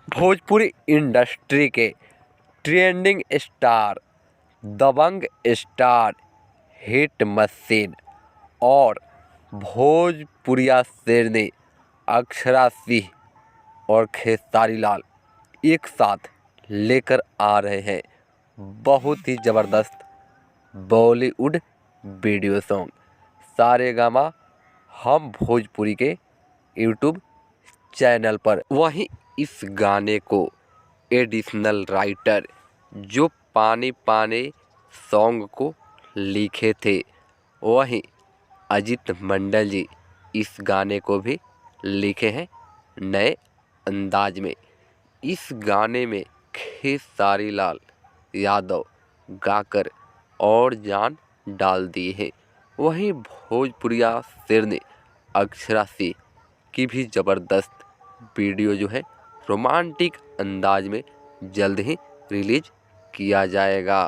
Bhojpuri industry के trending star, दबंग star, hit machine और भोजपुरिया शेरनी अक्षरा सिंह और खेसारी लाल एक साथ लेकर आ रहे हैं बहुत ही ज़बरदस्त बॉलीवुड वीडियो सॉन्ग सारेगामा हम भोजपुरी के यूट्यूब चैनल पर। वहीं इस गाने को एडिशनल राइटर जो पानी पानी सॉन्ग को लिखे थे, वहीं अजीत मंडल जी इस गाने को भी लिखे हैं नए अंदाज में। इस गाने में खेसारी लाल यादव गाकर और जान डाल दी है। वहीं भोजपुरिया शेरनी अक्षरा सिंह की भी ज़बरदस्त वीडियो जो है रोमांटिक अंदाज में जल्द ही रिलीज किया जाएगा।